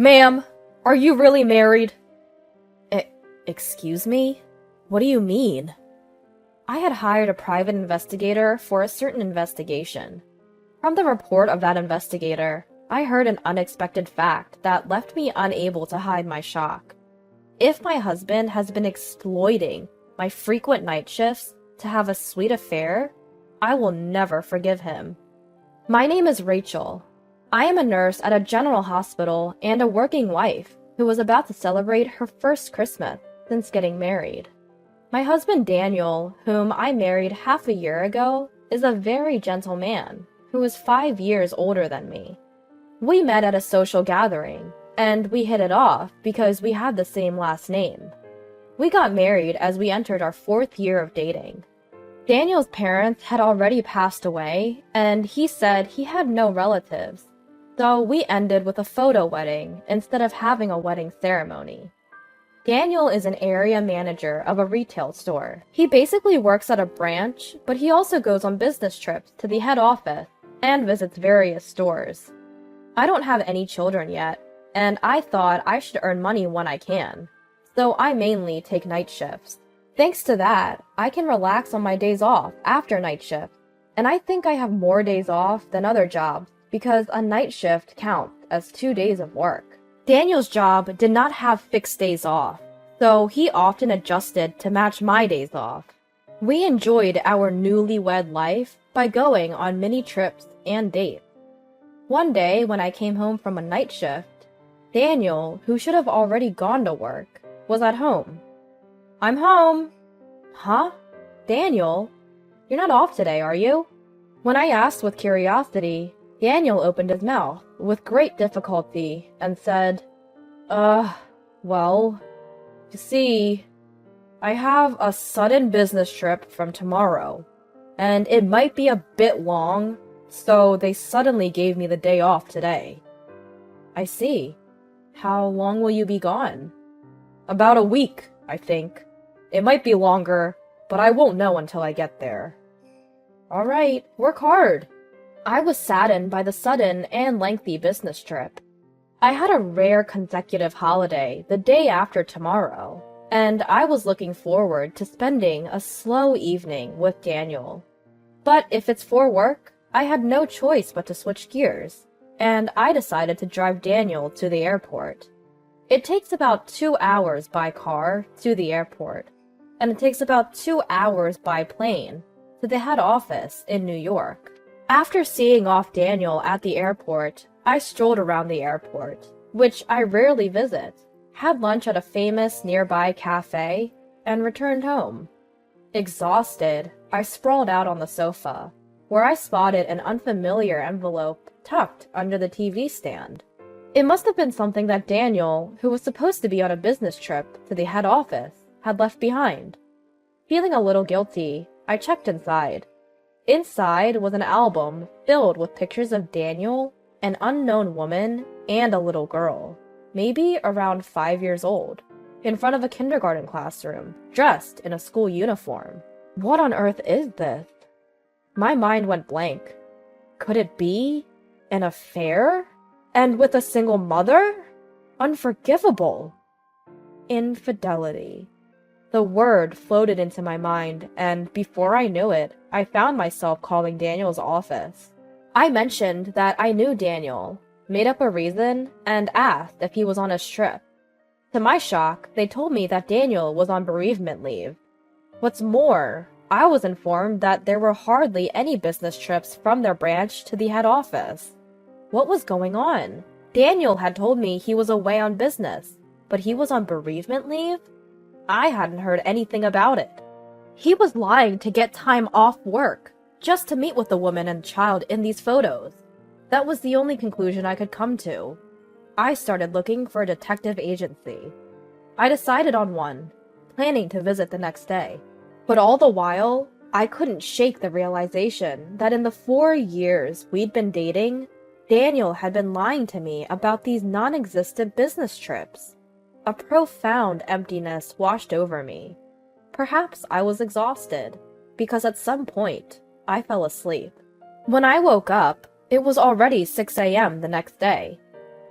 Ma'am, are you really married? E- Excuse me? What do you mean? I had hired a private investigator for a certain investigation. From the report of that investigator, I heard an unexpected fact that left me unable to hide my shock. If my husband has been exploiting my frequent night shifts to have a sweet affair, I will never forgive him. My name is Rachel. I am a nurse at a general hospital and a working wife who was about to celebrate her first Christmas since getting married. My husband Daniel, whom I married half a year ago, is a very gentle man who is 5 years older than me. We met at a social gathering, and we hit it off because we had the same last name. We got married as we entered our 4th year of dating. Daniel's parents had already passed away, and he said he had no relatives, so we ended with a photo wedding instead of having a wedding ceremony. Daniel is an area manager of a retail store. He basically works at a branch, but he also goes on business trips to the head office and visits various stores. I don't have any children yet, and I thought I should earn money when I can, so I mainly take night shifts. Thanks to that, I can relax on my days off after night shift, and I think I have more days off than other jobs because a night shift counts as 2 days of work. Daniel's job did not have fixed days off, so he often adjusted to match my days off. We enjoyed our newlywed life by going on many trips and dates. One day when I came home from a night shift, Daniel, who should have already gone to work, was at home. "I'm home." "Huh? Daniel? You're not off today, are you?" When I asked with curiosity, Daniel opened his mouth with great difficulty and said, well, you see, I have a sudden business trip from tomorrow, and it might be a bit long, so they suddenly gave me the day off today." "I see. How long will you be gone?" "About a week, I think. It might be longer, but I won't know until I get there." "All right, work hard." I was saddened by the sudden and lengthy business trip. I had a rare consecutive holiday the day after tomorrow, and I was looking forward to spending a slow evening with Daniel. But if it's for work, I had no choice but to switch gears, and I decided to drive Daniel to the airport. It takes about 2 hours by car to the airport, and it takes about 2 hours by plane to the head office in New York. After seeing off Daniel at the airport, I strolled around the airport, which I rarely visit, had lunch at a famous nearby cafe, and returned home. Exhausted, I sprawled out on the sofa, where I spotted an unfamiliar envelope tucked under the TV stand. It must have been something that Daniel, who was supposed to be on a business trip to the head office, had left behind. Feeling a little guilty, I checked inside. Inside was an album filled with pictures of Daniel, an unknown woman, and a little girl, maybe around 5 years old, in front of a kindergarten classroom, dressed in a school uniform. What on earth is this? My mind went blank. Could it be an affair? And with a single mother? Unforgivable. Infidelity. The word floated into my mind, and before I knew it, I found myself calling Daniel's office. I mentioned that I knew Daniel, made up a reason, and asked if he was on his trip. To my shock, they told me that Daniel was on bereavement leave. What's more, I was informed that there were hardly any business trips from their branch to the head office. What was going on? Daniel had told me he was away on business, but he was on bereavement leave? I hadn't heard anything about it. He was lying to get time off work, just to meet with the woman and child in these photos. That was the only conclusion I could come to. I started looking for a detective agency. I decided on one, planning to visit the next day. But all the while, I couldn't shake the realization that in the 4 years we'd been dating, Daniel had been lying to me about these non-existent business trips. A profound emptiness washed over me. Perhaps I was exhausted, because at some point, I fell asleep. When I woke up, it was already 6 a.m. the next day.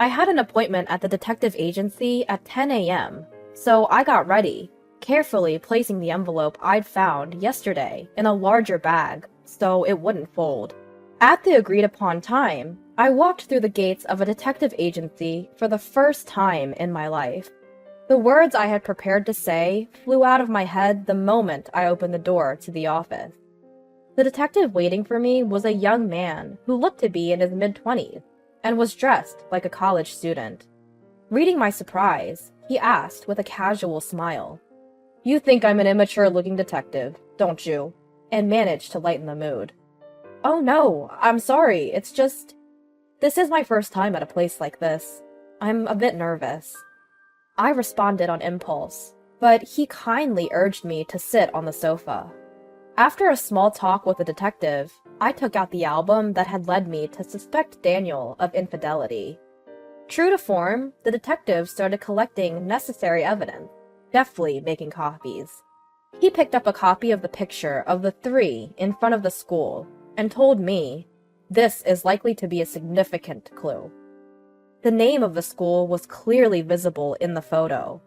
I had an appointment at the detective agency at 10 a.m., so I got ready, carefully placing the envelope I'd found yesterday in a larger bag so it wouldn't fold. At the agreed upon time, I walked through the gates of a detective agency for the first time in my life. The words I had prepared to say flew out of my head the moment I opened the door to the office. The detective waiting for me was a young man who looked to be in his mid-20s and was dressed like a college student. Reading my surprise, he asked with a casual smile, "You think I'm an immature-looking detective, don't you?" and managed to lighten the mood. "Oh no, I'm sorry, it's just... This is my first time at a place like this. I'm a bit nervous." I responded on impulse, but he kindly urged me to sit on the sofa. After a small talk with the detective, I took out the album that had led me to suspect Daniel of infidelity. True to form, the detective started collecting necessary evidence, deftly making copies. He picked up a copy of the picture of the three in front of the school and told me, "This is likely to be a significant clue." The name of the school was clearly visible in the photo.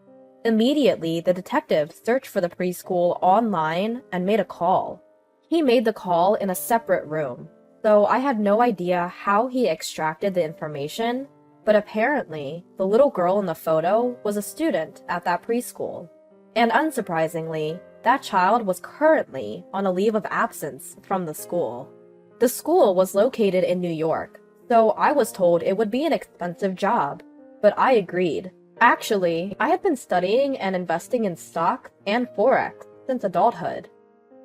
Immediately, the detective searched for the preschool online and made a call. He made the call in a separate room, so I had no idea how he extracted the information, but apparently, the little girl in the photo was a student at that preschool. And unsurprisingly, that child was currently on a leave of absence from the school. The school was located in New York, so I was told it would be an expensive job, but I agreed. Actually, I had been studying and investing in stocks and Forex since adulthood.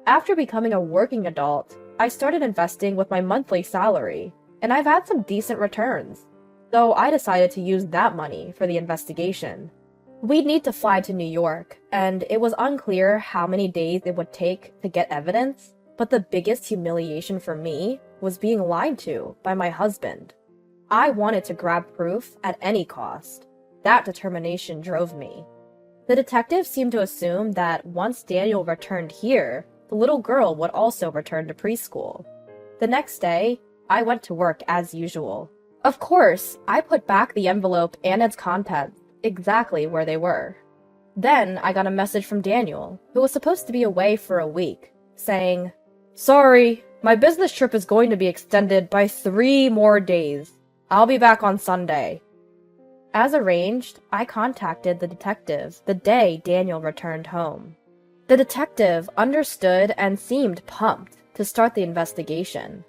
After becoming a working adult, I started investing with my monthly salary, and I've had some decent returns, so I decided to use that money for the investigation. We'd need to fly to New York, and it was unclear how many days it would take to get evidence, but the biggest humiliation for me was being lied to by my husband. I wanted to grab proof at any cost. That determination drove me. The detective seemed to assume that once Daniel returned here, the little girl would also return to preschool. The next day, I went to work as usual. Of course, I put back the envelope and its contents exactly where they were. Then I got a message from Daniel, who was supposed to be away for a week, saying, "Sorry, my business trip is going to be extended by 3 more days. I'll be back on Sunday." As arranged, I contacted the detective the day Daniel returned home. The detective understood and seemed pumped to start the investigation.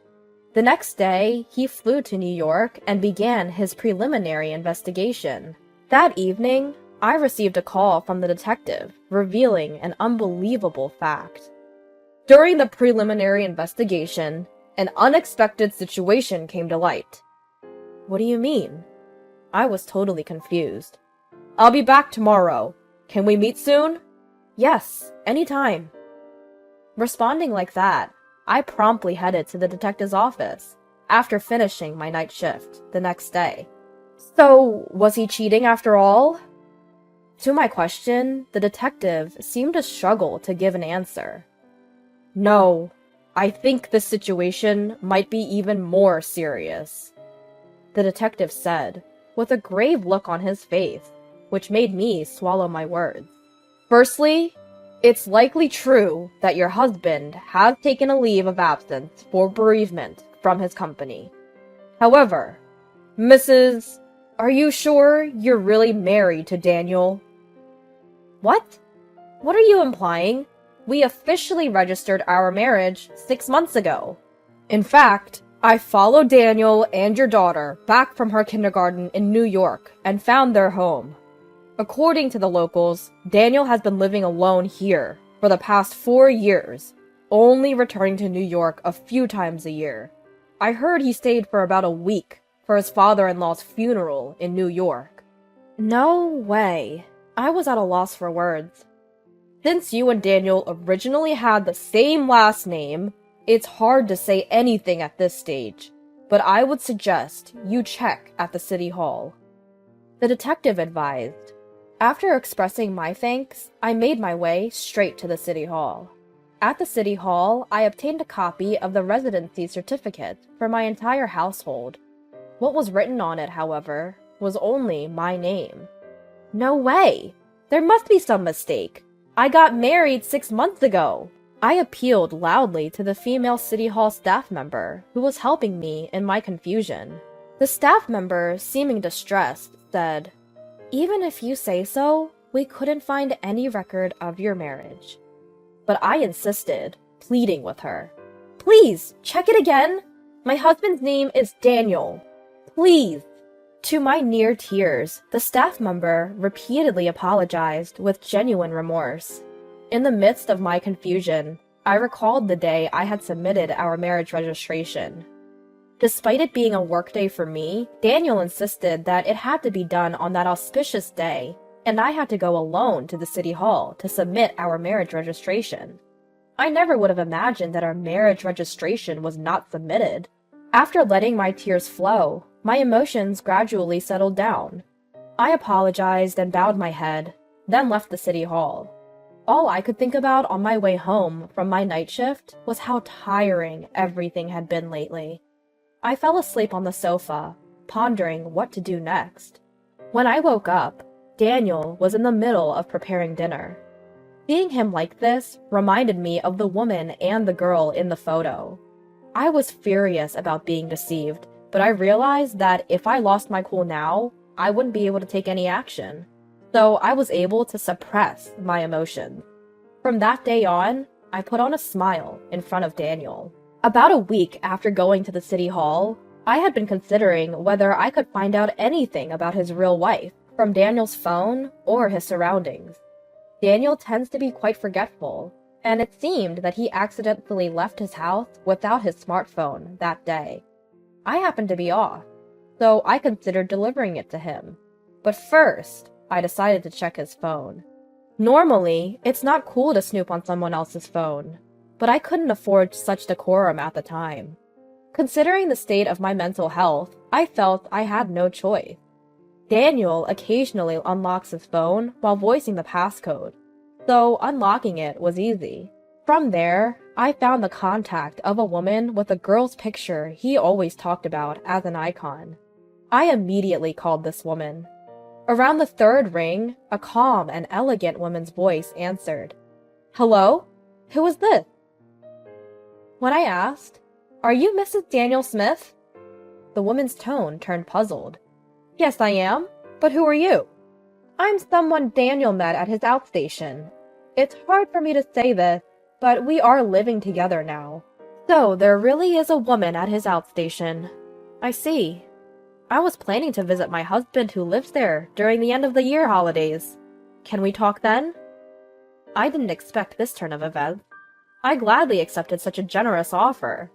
The next day, he flew to New York and began his preliminary investigation. That evening, I received a call from the detective revealing an unbelievable fact. During the preliminary investigation, an unexpected situation came to light. What do you mean? I was totally confused. I'll be back tomorrow. Can we meet soon? Yes, anytime. Responding like that, I promptly headed to the detective's office after finishing my night shift the next day. So, was he cheating after all? To my question, the detective seemed to struggle to give an answer. No, I think this situation might be even more serious, the detective said, with a grave look on his face, which made me swallow my words. Firstly, it's likely true that your husband has taken a leave of absence for bereavement from his company. However, Mrs., are you sure you're really married to Daniel? What? What are you implying? We officially registered our marriage 6 months ago. In fact, I followed Daniel and your daughter back from her kindergarten in New York and found their home. According to the locals, Daniel has been living alone here for the past 4 years, only returning to New York a few times a year. I heard he stayed for about a week for his father-in-law's funeral in New York. No way. I was at a loss for words. Since you and Daniel originally had the same last name, it's hard to say anything at this stage, but I would suggest you check at the city hall. The detective advised. After expressing my thanks, I made my way straight to the city hall. At the city hall, I obtained a copy of the residency certificate for my entire household. What was written on it, however, was only my name. No way! There must be some mistake. I got married 6 months ago. I appealed loudly to the female City Hall staff member who was helping me in my confusion. The staff member, seeming distressed, said, "Even if you say so, we couldn't find any record of your marriage." But I insisted, pleading with her. "Please, check it again. My husband's name is Daniel. Please." To my near tears, the staff member repeatedly apologized with genuine remorse. In the midst of my confusion, I recalled the day I had submitted our marriage registration. Despite it being a workday for me, Daniel insisted that it had to be done on that auspicious day, and I had to go alone to the city hall to submit our marriage registration. I never would have imagined that our marriage registration was not submitted. After letting my tears flow, my emotions gradually settled down. I apologized and bowed my head, then left the city hall. All I could think about on my way home from my night shift was how tiring everything had been lately. I fell asleep on the sofa, pondering what to do next. When I woke up, Daniel was in the middle of preparing dinner. Seeing him like this reminded me of the woman and the girl in the photo. I was furious about being deceived, but I realized that if I lost my cool now, I wouldn't be able to take any action. So I was able to suppress my emotions. From that day on, I put on a smile in front of Daniel. About a week after going to the city hall, I had been considering whether I could find out anything about his real wife from Daniel's phone or his surroundings. Daniel tends to be quite forgetful, and it seemed that he accidentally left his house without his smartphone that day. I happened to be off, so I considered delivering it to him. But first, I decided to check his phone. Normally, it's not cool to snoop on someone else's phone, but I couldn't afford such decorum at the time. Considering the state of my mental health, I felt I had no choice. Daniel occasionally unlocks his phone while voicing the passcode, so unlocking it was easy. From there, I found the contact of a woman with a girl's picture he always talked about as an icon. I immediately called this woman. Around the third ring, a calm and elegant woman's voice answered. "Hello? Who is this?" When I asked, "Are you Mrs. Daniel Smith?" the woman's tone turned puzzled. "Yes, I am. But who are you?" "I'm someone Daniel met at his outstation. It's hard for me to say this, but we are living together now." "So there really is a woman at his outstation. I see. I was planning to visit my husband who lives there during the end of the year holidays. Can we talk then?" I didn't expect this turn of events. I gladly accepted such a generous offer.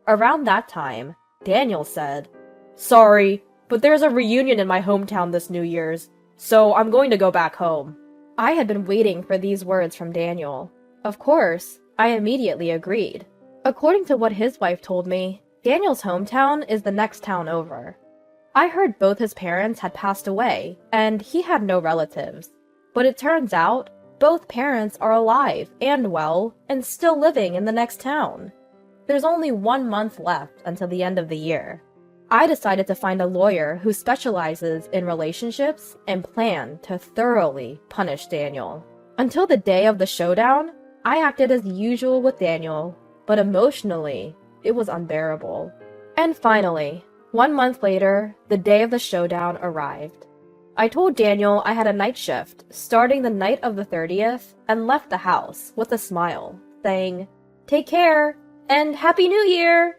Around that time, Daniel said, "Sorry, but there's a reunion in my hometown this New Year's, so I'm going to go back home." I had been waiting for these words from Daniel. Of course, I immediately agreed. According to what his wife told me, Daniel's hometown is the next town over. I heard both his parents had passed away, and he had no relatives. But it turns out, both parents are alive and well, and still living in the next town. There's only 1 month left until the end of the year. I decided to find a lawyer who specializes in relationships and planned to thoroughly punish Daniel. Until the day of the showdown, I acted as usual with Daniel, but emotionally, it was unbearable. And finally, 1 month later, the day of the showdown arrived. I told Daniel I had a night shift starting the night of the 30th and left the house with a smile, saying, "Take care, and Happy New Year!"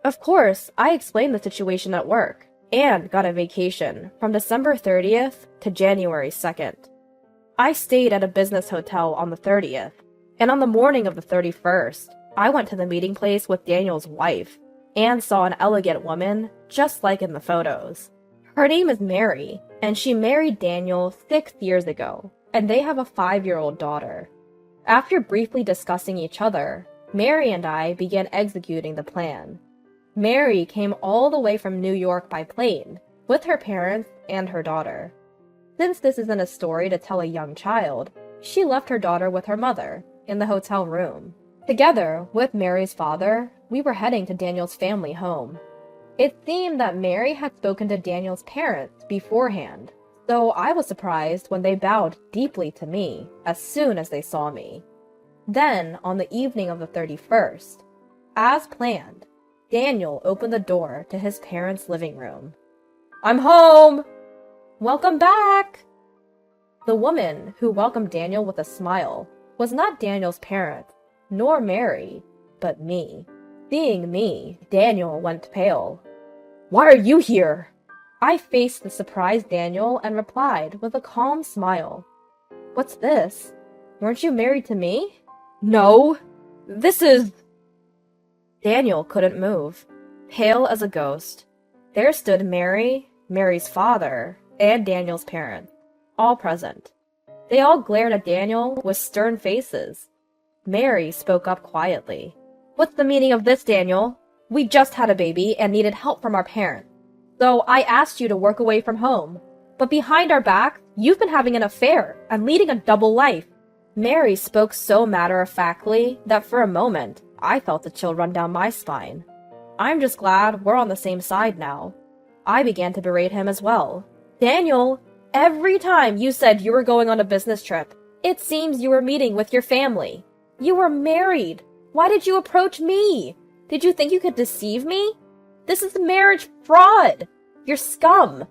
Of course, I explained the situation at work, and got a vacation from December 30th to January 2nd. I stayed at a business hotel on the 30th, and on the morning of the 31st, I went to the meeting place with Daniel's wife, and saw an elegant woman, just like in the photos. Her name is Mary, and she married Daniel 6 years ago, and they have a 5-year-old daughter. After briefly discussing each other, Mary and I began executing the plan. Mary came all the way from New York by plane, with her parents and her daughter. Since this isn't a story to tell a young child, she left her daughter with her mother, in the hotel room. Together with Mary's father, we were heading to Daniel's family home. It seemed that Mary had spoken to Daniel's parents beforehand, so I was surprised when they bowed deeply to me as soon as they saw me. Then, on the evening of the 31st, as planned, Daniel opened the door to his parents' living room. "I'm home!" "Welcome back!" The woman who welcomed Daniel with a smile was not Daniel's parents, nor Mary, but me. Seeing me, Daniel went pale. "Why are you here?" I faced the surprised Daniel and replied with a calm smile. "What's this? Weren't you married to me?" "No, this is—" Daniel couldn't move, pale as a ghost. There stood Mary, Mary's father, and Daniel's parents, all present. They all glared at Daniel with stern faces. Mary spoke up quietly. "What's the meaning of this, Daniel? We just had a baby and needed help from our parents. So I asked you to work away from home. But behind our backs, you've been having an affair and leading a double life." Mary spoke so matter-of-factly that for a moment, I felt a chill run down my spine. "I'm just glad we're on the same side now." I began to berate him as well. "Daniel, every time you said you were going on a business trip, it seems you were meeting with your family. You were married. Why did you approach me? Did you think you could deceive me? This is marriage fraud. You're scum.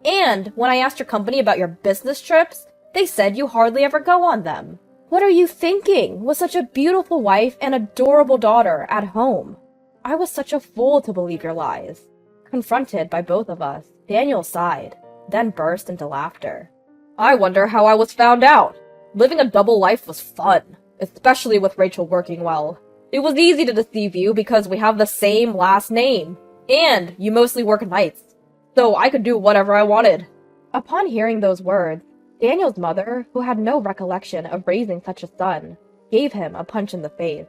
And when I asked your company about your business trips, they said you hardly ever go on them. What are you thinking with such a beautiful wife and adorable daughter at home? I was such a fool to believe your lies." Confronted by both of us, Daniel sighed, then burst into laughter. "I wonder how I was found out. Living a double life was fun, especially with Rachel working well. It was easy to deceive you because we have the same last name, and you mostly work nights, so I could do whatever I wanted." Upon hearing those words, Daniel's mother, who had no recollection of raising such a son, gave him a punch in the face.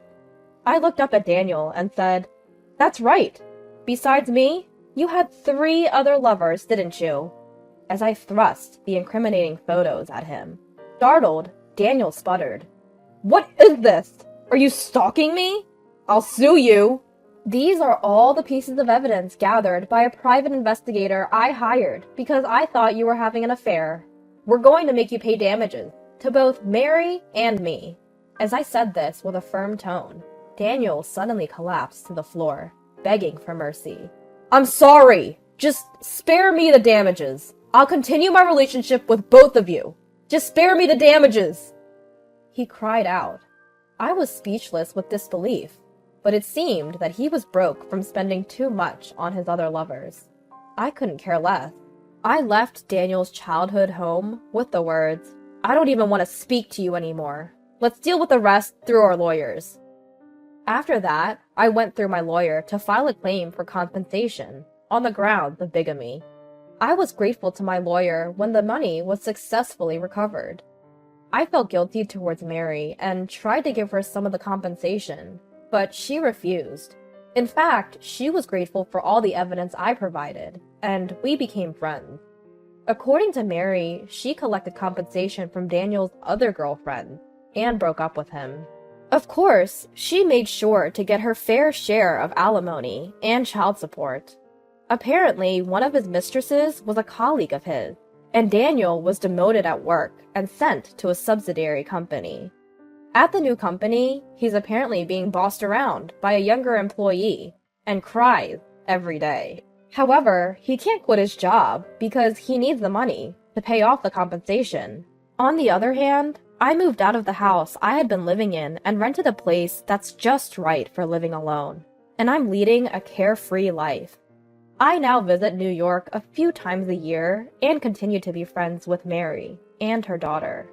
I looked up at Daniel and said, "That's right. Besides me, you had 3 other lovers, didn't you?" As I thrust the incriminating photos at him. Startled, Daniel sputtered. "What is this? Are you stalking me? I'll sue you." These are all the pieces of evidence gathered by a private investigator I hired because I thought you were having an affair. We're going to make you pay damages, to both Mary and me. As I said this with a firm tone, Daniel suddenly collapsed to the floor, begging for mercy. "I'm sorry. Just spare me the damages. I'll continue my relationship with both of you. Just spare me the damages." He cried out. I was speechless with disbelief, but it seemed that he was broke from spending too much on his other lovers. I couldn't care less. I left Daniel's childhood home with the words, "I don't even want to speak to you anymore. Let's deal with the rest through our lawyers." After that, I went through my lawyer to file a claim for compensation on the grounds of bigamy. I was grateful to my lawyer when the money was successfully recovered. I felt guilty towards Mary and tried to give her some of the compensation, but she refused. In fact, she was grateful for all the evidence I provided, and we became friends. According to Mary, she collected compensation from Daniel's other girlfriend and broke up with him. Of course, she made sure to get her fair share of alimony and child support. Apparently, one of his mistresses was a colleague of his, and Daniel was demoted at work and sent to a subsidiary company. At the new company, he's apparently being bossed around by a younger employee and cries every day. However, he can't quit his job because he needs the money to pay off the compensation. On the other hand, I moved out of the house I had been living in and rented a place that's just right for living alone, and I'm leading a carefree life. I now visit New York a few times a year and continue to be friends with Mary and her daughter.